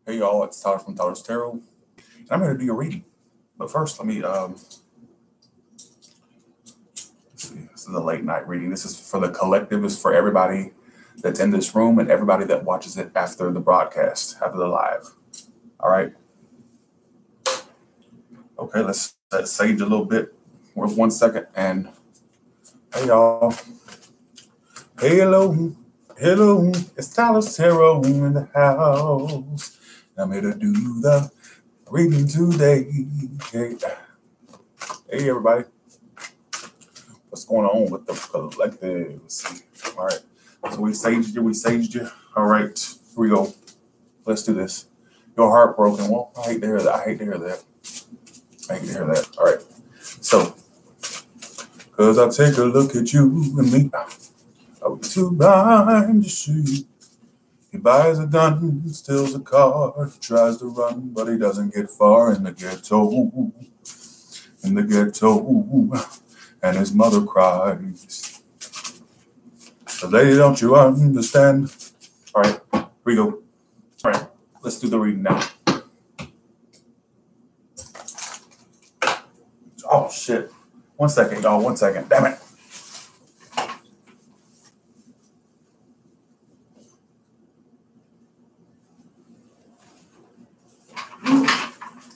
Hey y'all, it's Tyler from Tyler's Tarot, and I'm going to do your reading. But first, let me let's see. This is a late night reading. This is for the collective. It's for everybody that's in this room and everybody that watches it after the broadcast, after the live. All right. Okay, let's sage a little bit. For 1 second, and hey y'all. Hello. Hello, it's Tyler's Tarot in the house. I'm here to do the reading today. Hey everybody. What's going on with the collective? Let's see. All right. So we saged you. All right. Here we go. Let's do this. Your heart broken. Well, I hate to hear that. I hate to hear that. All right. So, because I take a look at you and me. Are we too blind to see? He buys a gun, steals a car, tries to run, but he doesn't get far in the ghetto. And his mother cries. So lady, don't you understand? All right, here we go. All right, let's do the reading now. Oh, shit. 1 second, y'all. 1 second. Damn it.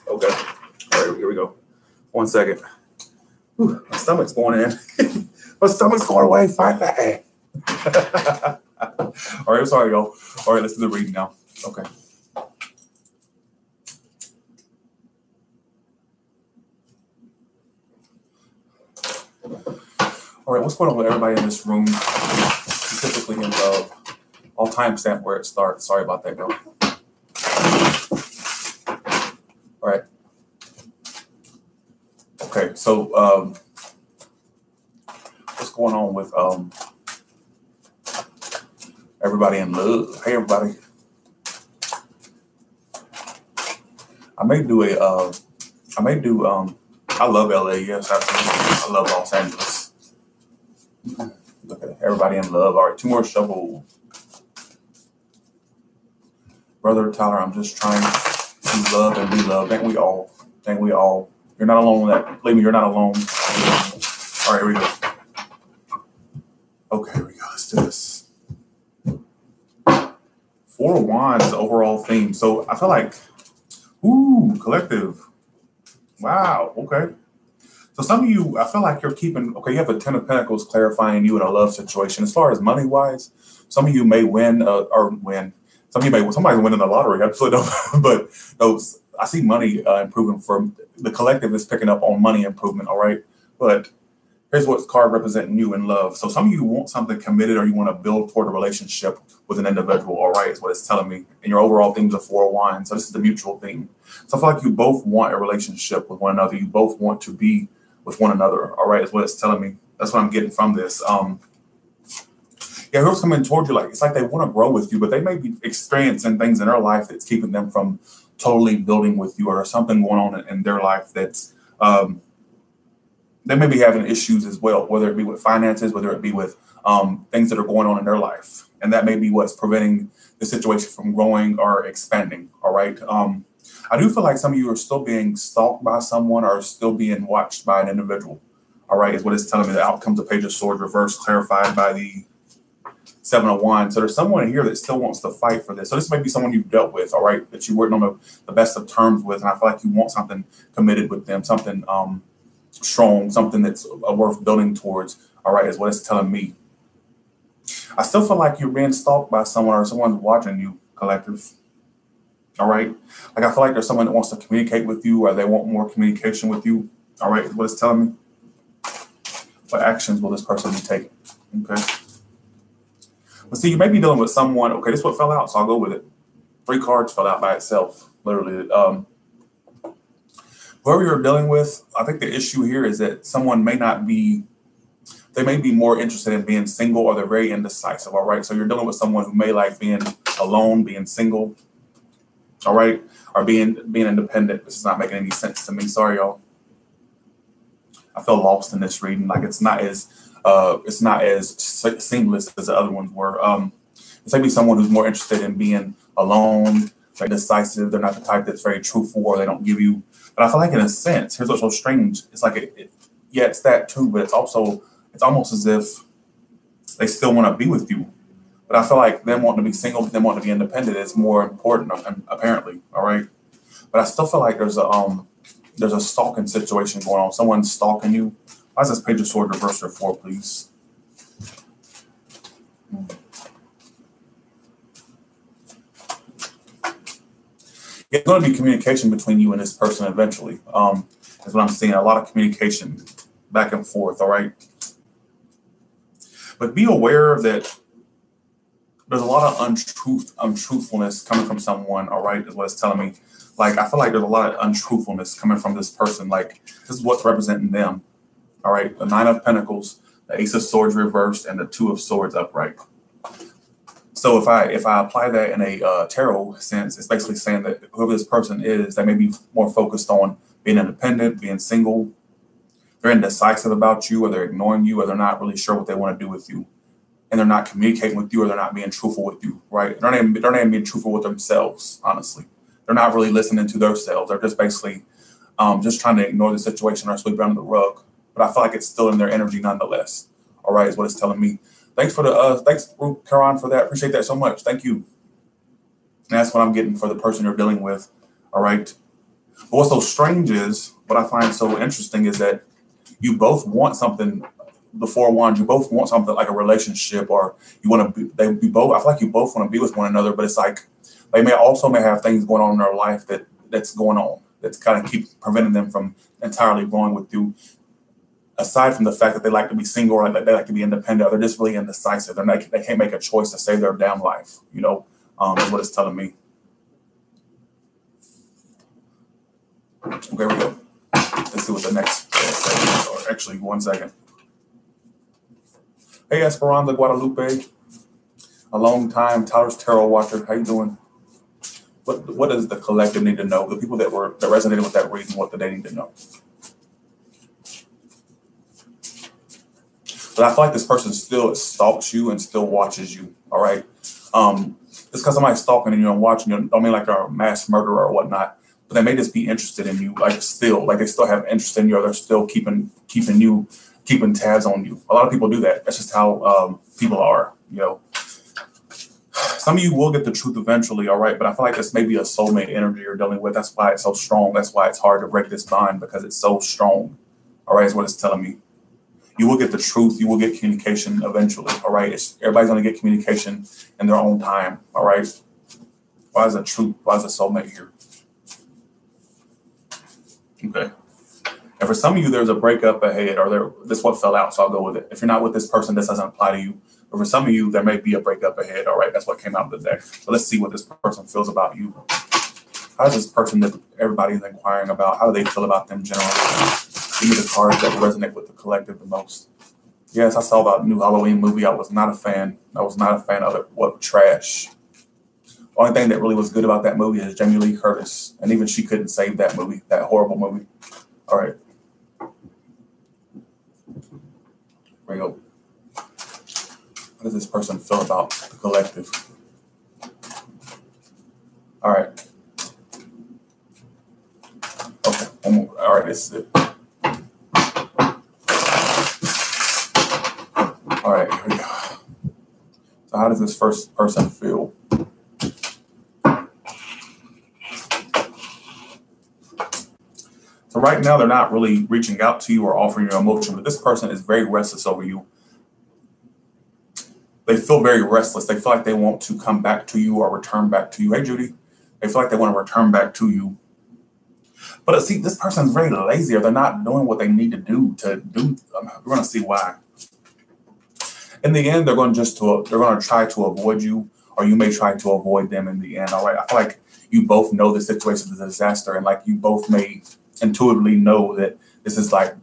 Okay. All right, here we go. 1 second. Whew, my stomach's going in. My stomach's going away. Fight that. All right, sorry, y'all. All right, let's do the reading now. Okay. All right, what's going on with everybody in this room, specifically in love? I'll timestamp where it starts. Sorry about that, girl. All right. Okay, so what's going on with everybody in love? Hey, everybody. I love LA. Yes, absolutely. I love Los Angeles. Look at it. Everybody in love. All right, 2 more shovels. Brother Tyler, I'm just trying to love and be loved. Ain't we all? You're not alone with that. Believe me, you're not alone. All right, here we go. Okay, here we go. Let's do this. 4 of Wands is the overall theme. So I feel like, ooh, collective. Wow, okay. So some of you, I feel like you're keeping, okay, you have a 10 of Pentacles clarifying you in a love situation. As far as money-wise, some of you may win. Somebody's winning the lottery, absolutely. But those, I see money improving from the collective is picking up on money improvement, all right? But here's what's card representing you in love. So some of you want something committed or you want to build toward a relationship with an individual, all right, is what it's telling me. And your overall themes are 4 of Wands. So this is the mutual theme. So I feel like you both want a relationship with one another. You both want to be with one another, all right, is what it's telling me. That's what I'm getting from this. Yeah, whoever's coming toward you, like it's like they want to grow with you, but they may be experiencing things in their life that's keeping them from totally building with you, or something going on in their life that's they may be having issues as well, whether it be with finances, whether it be with things that are going on in their life, and that may be what's preventing the situation from growing or expanding. All right. I do feel like some of you are still being stalked by someone or still being watched by an individual. All right, is what it's telling me. The outcomes of Page of Swords reversed, clarified by the 7 of Wands. So there's someone here that still wants to fight for this. So this may be someone you've dealt with, all right, that you weren't on the best of terms with. And I feel like you want something committed with them, something strong, something that's worth building towards, all right, is what it's telling me. I still feel like you're being stalked by someone or someone's watching you, collective. All right. Like I feel like there's someone that wants to communicate with you or they want more communication with you. All right, is what it's telling me. What actions will this person be taking? Okay. But see, you may be dealing with someone. Okay, this is what fell out, so I'll go with it. 3 cards fell out by itself, literally. Whoever you're dealing with, I think the issue here is that someone may not be, they may be more interested in being single, or they're very indecisive, all right? So you're dealing with someone who may like being alone, being single, all right? Or being independent. This is not making any sense to me. Sorry, y'all. I feel lost in this reading. Like it's not as seamless as the other ones were. It's maybe someone who's more interested in being alone, very decisive. They're not the type that's very truthful, or they don't give you. But I feel like in a sense, here's what's so strange. It's like, yeah, it's that too, but it's almost as if they still want to be with you. But I feel like them wanting to be single, them wanting to be independent is more important, apparently. All right. But I still feel like there's a stalking situation going on. Someone's stalking you. Why is this Page of Swords reversed for 4, please? There's going to be communication between you and this person eventually. That's what I'm seeing. A lot of communication back and forth. All right. But be aware that there's a lot of untruthfulness coming from someone. All right, is what it's telling me. Like, I feel like there's a lot of untruthfulness coming from this person. Like, this is what's representing them. All right, the 9 of Pentacles, the Ace of Swords reversed, and the 2 of Swords upright. So if I apply that in a tarot sense, it's basically saying that whoever this person is, they may be more focused on being independent, being single. They're indecisive about you, or they're ignoring you, or they're not really sure what they want to do with you. And they're not communicating with you, or they're not being truthful with you, right? They're not even being truthful with themselves, honestly. They're not really listening to themselves. They're just basically just trying to ignore the situation or sweep it under the rug. But I feel like it's still in their energy nonetheless. All right, is what it's telling me. Thanks for thanks, Karan, for that. Appreciate that so much. Thank you. And that's what I'm getting for the person you're dealing with. All right. But what's so strange is, what I find so interesting is that you both want something. The 4 of Wands, you both want something like a relationship, or you want to be both. I feel like you both want to be with one another, but it's like they may have things going on in their life that's going on that's kind of keep preventing them from entirely growing with you. Aside from the fact that they like to be single, or they like to be independent, or they're just really indecisive. They can't make a choice to save their damn life. You know, is what it's telling me. Okay, we go. Let's see what the next segment is. Or actually, 1 second. Hey, Esperanza Guadalupe, a long time Tyler's Tarot Watcher. How you doing? What does the collective need to know? The people that resonated with that reading, what do they need to know? But I feel like this person still stalks you and still watches you. All right. It's because somebody's stalking you and watching you. I don't mean like they're a mass murderer or whatnot, but they may just be interested in you. Like they still have interest in you, or they're still keeping tabs on you. A lot of people do that. That's just how people are. You know, some of you will get the truth eventually. All right. But I feel like this may be a soulmate energy you're dealing with. That's why it's so strong. That's why it's hard to break this bond, because it's so strong. All right. Is what it's telling me. You will get the truth. You will get communication eventually. All right. Everybody's going to get communication in their own time. All right. Why is the truth? Why is the soulmate here? Okay. And for some of you, there's a breakup ahead, or this is what fell out, so I'll go with it. If you're not with this person, this doesn't apply to you. But for some of you, there may be a breakup ahead. All right. That's what came out of the deck. So let's see what this person feels about you. How does this person that everybody's inquiring about, how do they feel about them generally? Give me the cards that resonate with the collective the most. Yes, I saw that new Halloween movie. I was not a fan. I was not a fan of it. What trash. The only thing that really was good about that movie is Jamie Lee Curtis. And even she couldn't save that movie, that horrible movie. All right. Here we go. How does this person feel about the collective? All right. Okay. One more. All right. This is it. All right, here we go. So how does this first person feel? So right now, they're not really reaching out to you or offering you emotion, but this person is very restless over you. They feel very restless. They feel like they want to come back to you or return back to you. Hey, Judy. They feel like they want to return back to you. But see, this person's very lazy, or they're not doing what they need to do. We're going to see why. In the end, they're going to try to avoid you, or you may try to avoid them in the end. All right. I feel like you both know the situation is a disaster, and like you both may intuitively know that this is like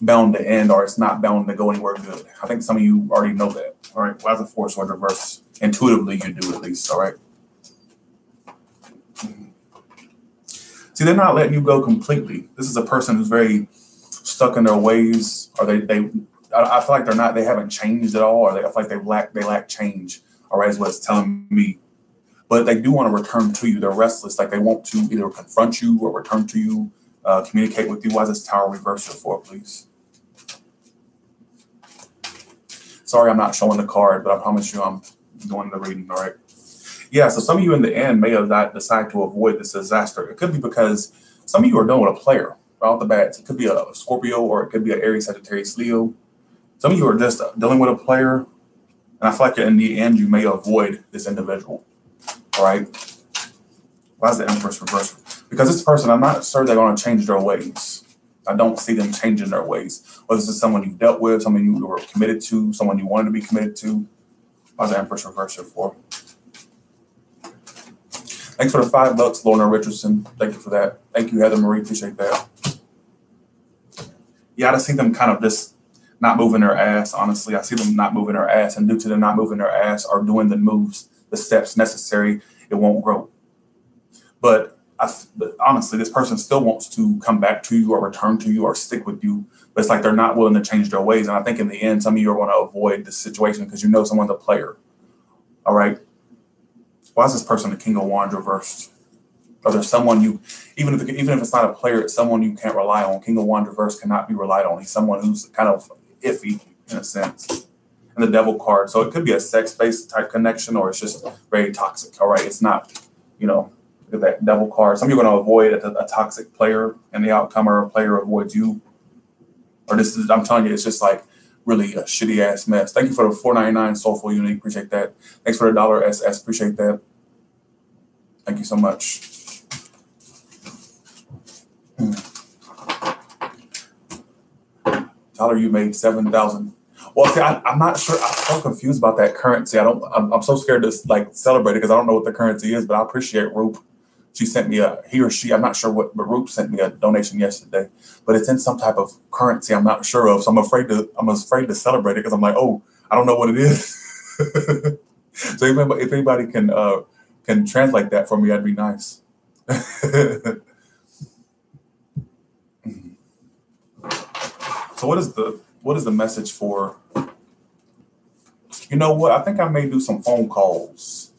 bound to end, or it's not bound to go anywhere good. I think some of you already know that. All right. Well, as a 4 sword reverse, intuitively you do at least. All right. See, they're not letting you go completely. This is a person who's very stuck in their ways, or I feel like they haven't changed at all, or I feel like they lack change. All right, is what it's telling me. but they do want to return to you. They're restless, like they want to either confront you or return to you, communicate with you. Why is this Tower reversal for, please? Sorry, I'm not showing the card, but I promise you I'm doing the reading, all right? Yeah, so some of you in the end may have decided to avoid this disaster. It could be because some of you are dealing with a player right off the bat. It could be a Scorpio or it could be an Aries, Sagittarius, Leo. Some of you are just dealing with a player, and I feel like in the end you may avoid this individual, all right? Why is the Empress reversed? Because this person, I'm not sure they're going to change their ways. I don't see them changing their ways. Whether this is someone you've dealt with, someone you were committed to, someone you wanted to be committed to. Why's the Empress reversed for? Thanks for the $5, Lorna Richardson. Thank you for that. Thank you, Heather Marie. Appreciate that. Yeah, I see them kind of just not moving their ass, honestly. I see them not moving their ass, and due to them not moving their ass or doing the moves, the steps necessary, it won't grow. But honestly, this person still wants to come back to you or return to you or stick with you, but it's like they're not willing to change their ways. And I think in the end, some of you are going to avoid this situation because you know someone's a player. All right. Why is this person the King of Wands reversed? Or there's someone you, even if it's not a player, it's someone you can't rely on. King of Wands reversed cannot be relied on. He's someone who's kind of iffy in a sense. And the Devil card. So it could be a sex-based type connection or it's just very toxic. All right. It's not, look at that Devil card. Some of you are going to avoid a toxic player and the outcome or a player avoids you. Or this is, I'm telling you, it's just like really a shitty ass mess. Thank you for the $4.99 Soulful Unity. Appreciate that. Thanks for the $SS. Appreciate that. Thank you so much. Tyler, you made 7,000. Well, see, I'm not sure. I'm so confused about that currency. I'm so scared to like celebrate it because I don't know what the currency is. But I appreciate Roop. She sent me he or she. I'm not sure what, but Roop sent me a donation yesterday. But it's in some type of currency I'm not sure of. So I'm afraid to celebrate it because I'm like, oh, I don't know what it is. So if anybody can translate that for me, that'd be nice. So what is the message for? You know what? I think I may do some phone calls.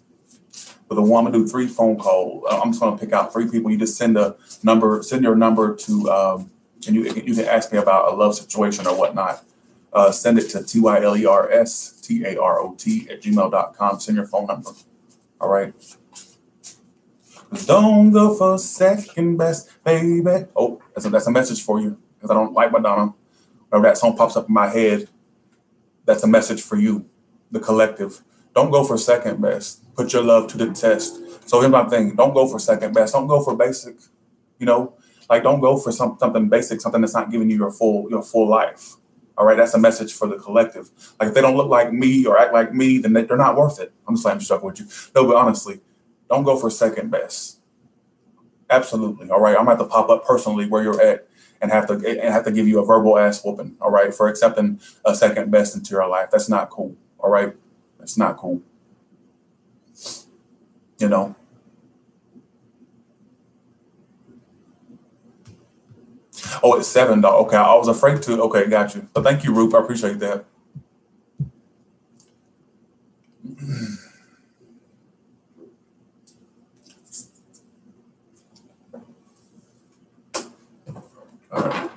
With a woman, do 3 phone calls. I'm just going to pick out 3 people. You just send your number to, and you can ask me about a love situation or whatnot. Send it to tylerstarot@gmail.com. Send your phone number. All right. Don't go for second best, baby. Oh, that's a message for you because I don't like Madonna. Whenever that song pops up in my head, that's a message for you, the collective. Don't go for second best. Put your love to the test. So here's my thing. Don't go for second best. Don't go for basic. Like don't go for something basic, something that's not giving you your full life. All right, that's a message for the collective. Like if they don't look like me or act like me, then they're not worth it. I'm just like, I'm stuck with you. No, but honestly, don't go for second best. Absolutely. All right, I'm gonna have to pop up personally where you're at and have to give you a verbal ass whooping. All right, for accepting a second best into your life. That's not cool. All right, that's not cool. Oh, it's $7. Okay, I was afraid to. Okay, got you. But thank you, Roop. I appreciate that. All right.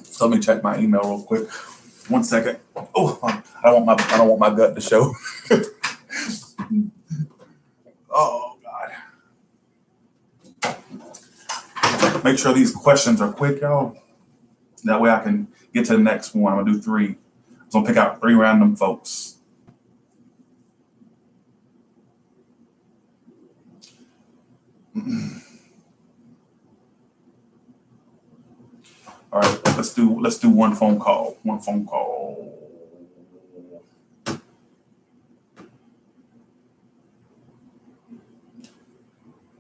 So let me check my email real quick. 1 second. Oh, I don't want my gut to show. Oh God. Make sure these questions are quick, y'all. That way I can get to the next one. I'm gonna do 3. I'm gonna pick out 3 random folks. All right, let's do one phone call. One phone call.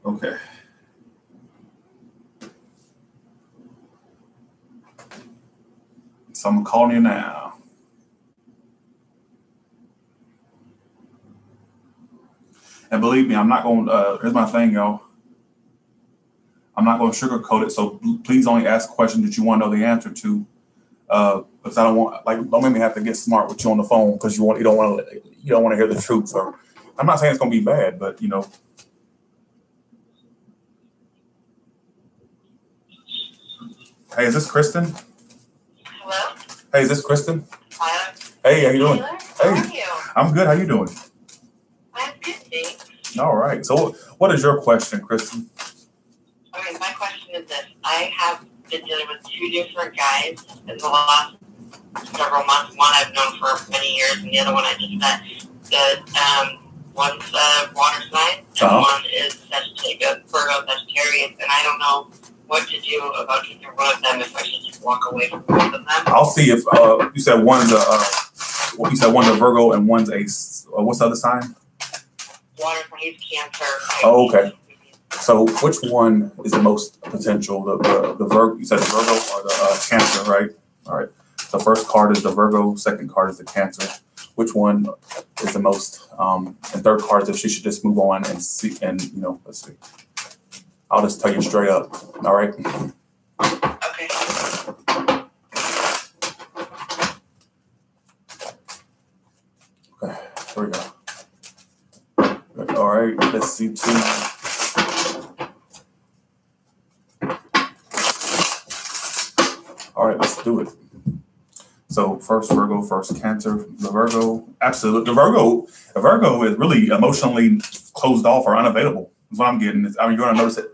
Okay. So I'm calling you now. And believe me, I'm not going to, here's my thing, y'all. I'm not going to sugarcoat it. So please only ask questions that you want to know the answer to. Because I don't want, don't make me have to get smart with you on the phone because you don't want to hear the truth. Or I'm not saying it's gonna be bad, but Hey, is this Kristen? Hello? Hey, is this Kristen? Hello? Hey, how you doing? How are you? I'm good. How you doing? I'm good, thanks. All right. So, what is your question, Kristen? Okay, my question is this. I have been dealing with two different guys in the last several months. One I've known for many years, and the other one I just met. One's water sign, and one is Virgo Sagittarius, and I don't know what to do about either one of them, if I should just walk away from both of them. I'll see if you said one's a Virgo and one's a what's the other sign? Water sign, he's Cancer. Oh, okay. So which one is the most potential? The Virgo, you said the Virgo or the Cancer, right? All right. The first card is the Virgo, second card is the Cancer. Which one is the most? And third card is if she should just move on and see, and let's see. I'll just tell you straight up. All right. Okay. Okay. Here we go. All right. Let's see two. All right. Let's do it. So first Virgo, first Cancer. The Virgo, absolutely. The Virgo is really emotionally closed off or unavailable. Is what I'm getting. I mean, you're gonna notice it.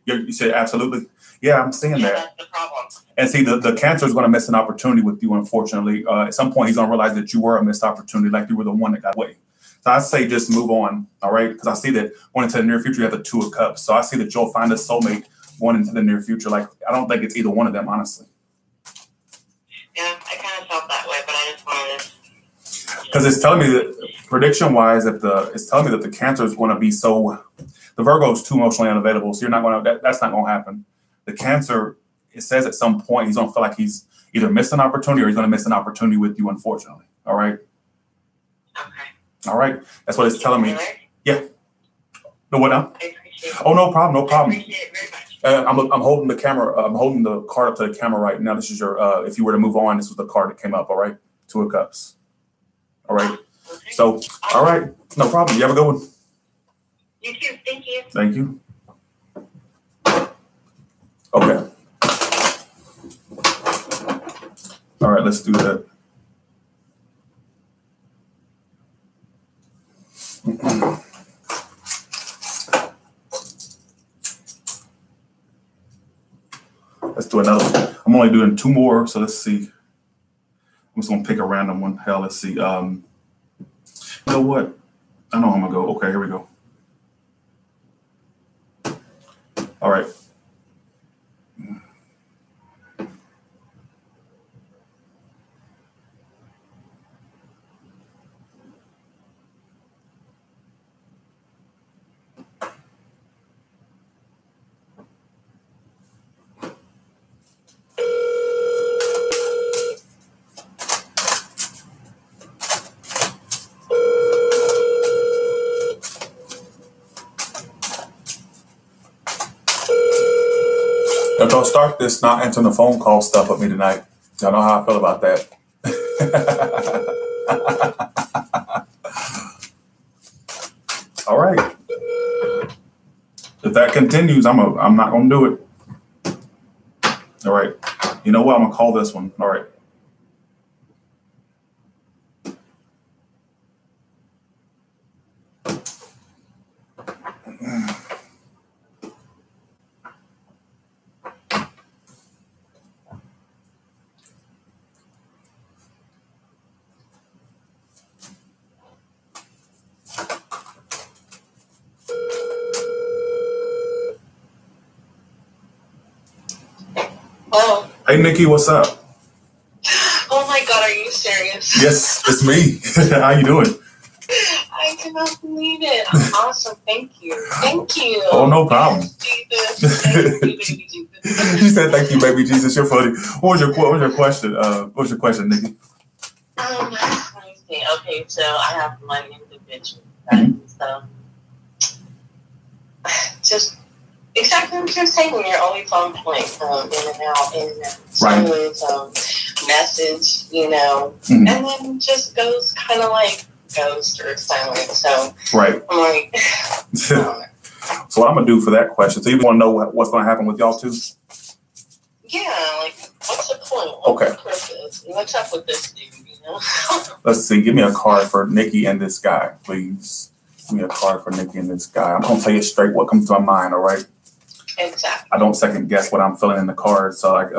You said absolutely. Yeah, I'm seeing that. That's the problem. And see, the Cancer is going to miss an opportunity with you, unfortunately. At some point, he's going to realize that you were a missed opportunity, like you were the one that got away. So I say just move on, all right? Because I see that going into the near future, you have the Two of Cups. So I see that you'll find a soulmate going into the near future. Like, I don't think it's either one of them, honestly. Yeah, I kind of felt that way, but I just wanted to... Because it's telling me that, prediction-wise, it's telling me that the Cancer is going to be so... The Virgo is too emotionally unavailable, so you're not going to... That's not going to happen. The Cancer, it says at some point he's going to feel like he's either missed an opportunity or he's going to miss an opportunity with you, unfortunately. All right? Okay. All right? That's what it's telling me. Yeah. No, what now? I appreciate it. Oh, no problem, no problem. I appreciate it very much. I'm holding the camera. I'm holding the card up to the camera right now. This is your, if you were to move on, this was the card that came up, all right? Two of Cups. All right? Okay. So, all right. No problem. You have a good one. You too. Thank you. Thank you. Okay. All right, let's do that. Let's do another one. I'm only doing two more, so let's see. I'm just gonna pick a random one. Hell, let's see. You know what? I know I'm gonna go. Okay, here we go. All right. Now, don't start this not answering the phone call stuff with me tonight. Y'all know how I feel about that. All right. If that continues, I'm not gonna do it. All right. You know what? I'm gonna call this one. All right. Oh. Hey, Nikki, what's up? Oh my God, are you serious? Yes, it's me. How you doing? I cannot believe it. Awesome. Thank you. Thank you. Oh, no problem. Yes, Jesus. Thank you, baby Jesus. She said, "Thank you, baby Jesus." You're funny. What was your question? What's your question, Nikki? Let me see. Okay, so I have one individual, right? So just exactly what you're saying. You're always on point, in and out, smooth, message, and then just goes kind of like ghost or silent. So right. I'm like, So what I'm gonna do for that question? So you want to know what's gonna happen with y'all two? Yeah, like what's the point? Okay. What's the purpose? What's up with this dude? You know. Let's see. Give me a card for Nikki and this guy, please. Give me a card for Nikki and this guy. I'm gonna tell you straight what comes to my mind. All right. Exactly. I don't second guess what I'm feeling in the card. So like,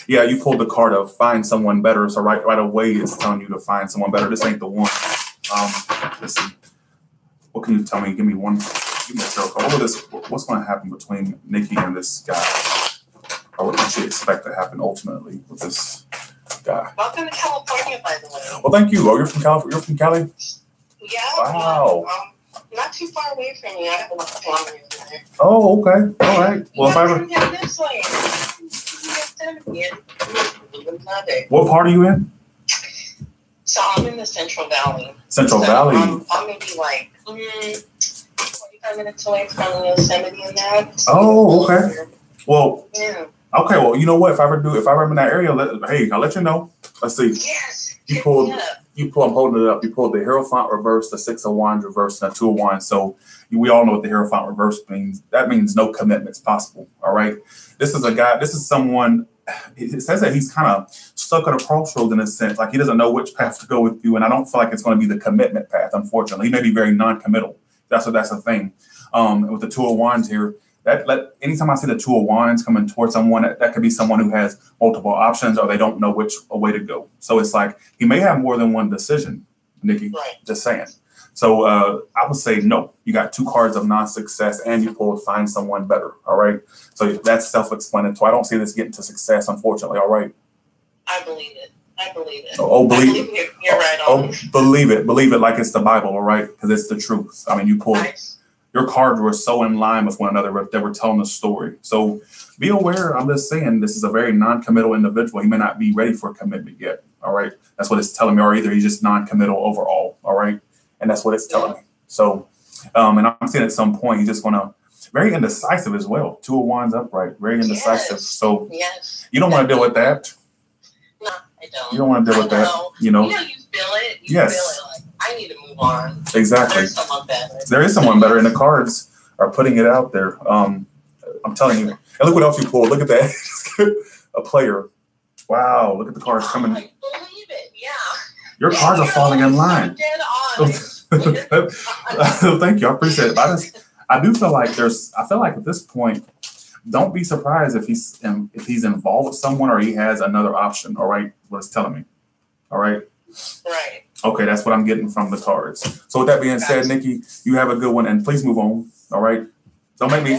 yeah, you pulled the card of find someone better. So right away it's telling you to find someone better. This ain't the one. Let's see. What can you tell me? Give me one. Give me a tarot card. What's going to happen between Nikki and this guy? Or what did you expect to happen ultimately with this guy? Welcome to California, by the way. Well, thank you. Oh, you're from California. You're from Cali? Yeah. Wow. Not too far away from you. I have a lot of family over there. Oh, okay. All right. Well, if I ever. This way. What part are you in? So I'm in the Central Valley. Central Valley. I'm maybe like 45 minutes away from Yosemite and that. So oh, okay. Well, yeah. Okay. Well, you know what? If I ever in that area, I'll let you know. Let's see. Yes. You pulled. I'm holding it up. You pulled the Hierophant reverse, the Six of Wands reverse, and the Two of Wands. So we all know what the Hierophant reverse means. That means no commitments possible. All right. This is a guy. This is someone. It says that he's kind of stuck at a crossroads in a sense. Like he doesn't know which path to go with you, and I don't feel like it's going to be the commitment path. Unfortunately, he may be very non-committal. That's a thing. With the Two of Wands here. Anytime I see the Two of Wands coming towards someone, that could be someone who has multiple options or they don't know which way to go. So it's like he may have more than one decision, Nikki. Right. Just saying. So I would say no. You got two cards of non-success and you pulled find someone better. All right. So that's self-explanatory. I don't see this getting to success, unfortunately. All right. I believe it. Believe it. You're right on. Believe it. Believe it like it's the Bible. All right. Because it's the truth. I mean, you pulled. Nice. Your cards were so in line with one another. They were telling the story. So be aware. I'm just saying this is a very non-committal individual. He may not be ready for commitment yet. All right. That's what it's telling me. Or either he's just non-committal overall. All right. And that's what it's telling me. So, and I'm seeing at some point he's just going to very indecisive as well. Two of Wands upright. Very indecisive. Yes. So yes. You don't want to deal with that. No, I don't. You don't want to deal with that. You know. You feel it. Yes. Feel it. Like, I need to move on. Exactly. There's someone better. There is someone better, and the cards are putting it out there. I'm telling you. And look what else you pulled. Look at that. A player. Wow. Look at the cards coming. I believe it. Yeah. Your cards are falling in line. So dead on. Thank you. I appreciate it. I do feel like I feel like at this point, don't be surprised if he's involved with someone or he has another option. All right. What it's telling me. All right. Right. Okay, that's what I'm getting from the cards. So with that being said, Nikki, you have a good one, and please move on. All right. Don't make me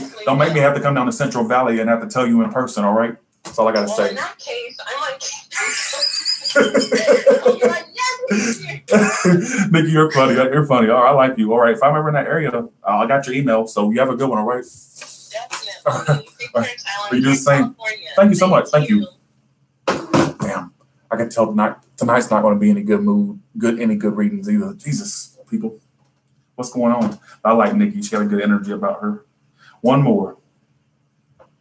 have to come down to Central Valley and have to tell you in person. All right. That's all I gotta say. In that case, I'm like, Nikki, you're funny. You're funny. All right, I like you. All right. If I'm ever in that area, I got your email. So you have a good one. All right. Definitely. All right. You do the same. Thank you so much. Thank you. Damn. I can tell tonight's not going to be any any good readings either. Jesus, people, what's going on? I like Nikki. She got a good energy about her. One more.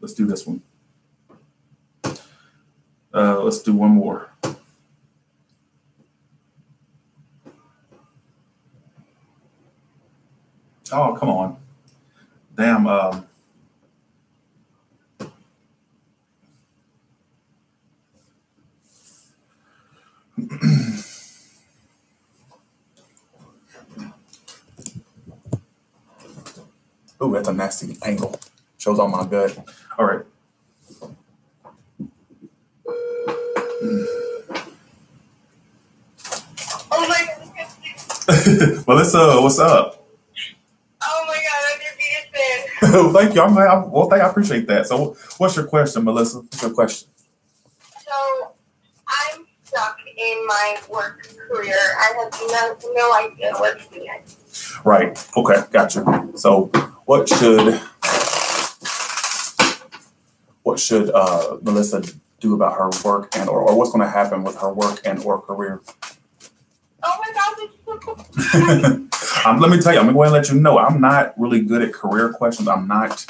Let's do this one. Let's do one more. Oh, come on. Damn. Ooh, that's a nasty angle. Shows on my gut. All right. Oh my God. Melissa, what's up? Oh my God, I'm your biggest fan. Thank you. I appreciate that. So what's your question, Melissa? What's your question? So I'm stuck in my work career. I have no idea what to do next. Right. Okay. Gotcha. So what should Melissa do about her work or what's going to happen with her work and or career? Oh my God. Let me tell you, I'm going to go ahead and let you know, I'm not really good at career questions. I'm not.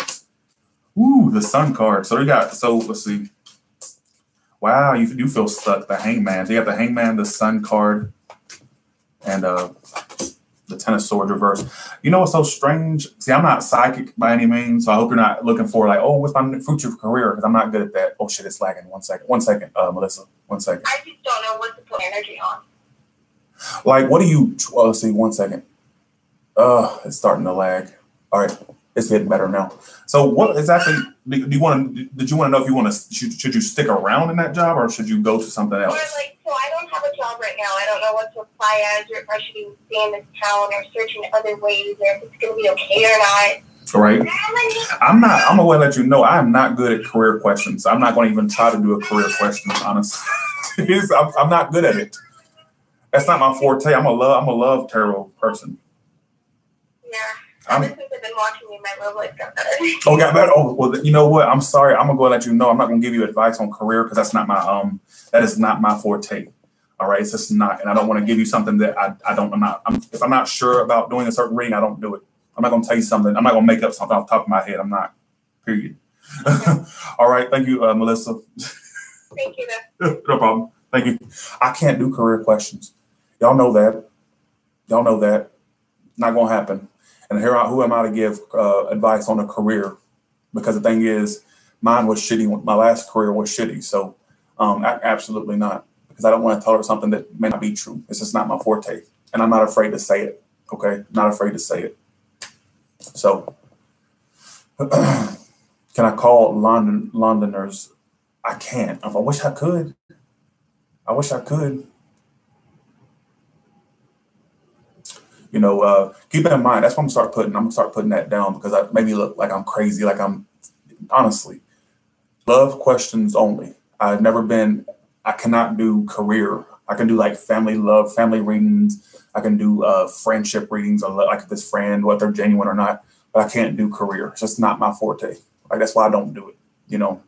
Ooh, the Sun card. So let's see. Wow, you do feel stuck. The Hangman. So you have the Hangman, the Sun card. and the Ten of Swords reverse. You know what's so strange? See, I'm not psychic by any means, so I hope you're not looking for like, oh, what's my future career? Because I'm not good at that. Oh shit, it's lagging. 1 second. 1 second, Melissa. 1 second. I just don't know what to put energy on. Like, what do you? Well, let's see. 1 second. It's starting to lag. All right, it's getting better now. So, what exactly do you want to? Did you want to know if you want to? Should you stick around in that job or should you go to something else? Or like, so I don't have a job right now. I don't know what to apply as, or if I should be staying in this town, or searching other ways, or if it's going to be okay or not. Right. I'm gonna let you know I'm not good at career questions. I'm not going to even try to do a career question, honestly. I'm not good at it. That's not my forte. I'm a love tarot person. Yeah. Ever since I've been watching you, my love life got better. Oh, got better. Oh, well, you know what? I'm sorry. I'm gonna go and let you know. I'm not gonna give you advice on career because that's not my that is not my forte. All right, it's just not, and I don't want to give you something that if I'm not sure about doing a certain reading, I don't do it. I'm not gonna tell you something. I'm not gonna make up something off the top of my head. I'm not. Period. All right. Thank you, Melissa. Thank you. No problem. Thank you. I can't do career questions. Y'all know that. Y'all know that. Not gonna happen. And who am I to give advice on a career? Because the thing is, mine was shitty. My last career was shitty. So absolutely not. Because I don't want to tell her something that may not be true. It's just not my forte. And I'm not afraid to say it. Okay? Not afraid to say it. So can I call Londoners? I can't. I wish I could. I wish I could. You know, keep in mind, that's what I'm gonna start putting that down because I maybe look like I'm crazy, like I'm honestly. Love questions only. I cannot do career. I can do like family love, family readings. I can do friendship readings or like this friend, whether they're genuine or not, but I can't do career. It's just not my forte. Like that's why I don't do it, you know.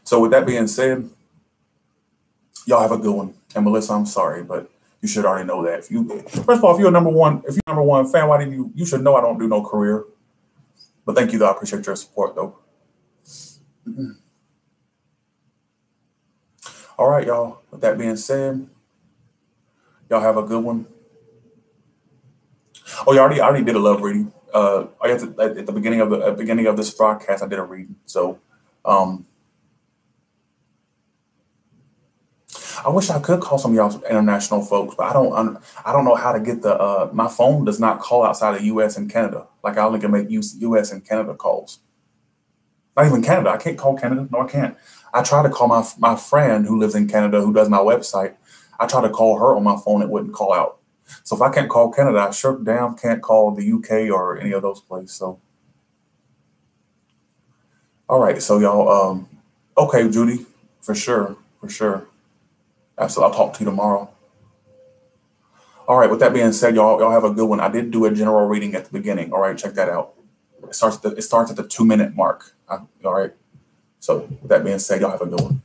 So with that being said, y'all have a good one. And Melissa, I'm sorry, but you should already know that. First of all, if you're number one fan, why didn't you should know I don't do no career. But thank you though. I appreciate your support though. All right, y'all. With that being said, y'all have a good one. Oh, I already did a love reading. At the beginning of this broadcast, I did a reading. So I wish I could call some of y'all international folks, but I don't know how to get the my phone does not call outside of US and Canada. Like I only can make US and Canada calls. Not even Canada. I can't call Canada. No, I can't. I try to call my friend who lives in Canada who does my website. I try to call her on my phone. It wouldn't call out. So if I can't call Canada, I sure damn can't call the UK or any of those places. So all right. So y'all okay, Judy, for sure. Absolutely. I'll talk to you tomorrow. All right. With that being said, y'all have a good one. I did do a general reading at the beginning. All right. Check that out. It starts at the 2-minute mark. All right. So with that being said, y'all have a good one.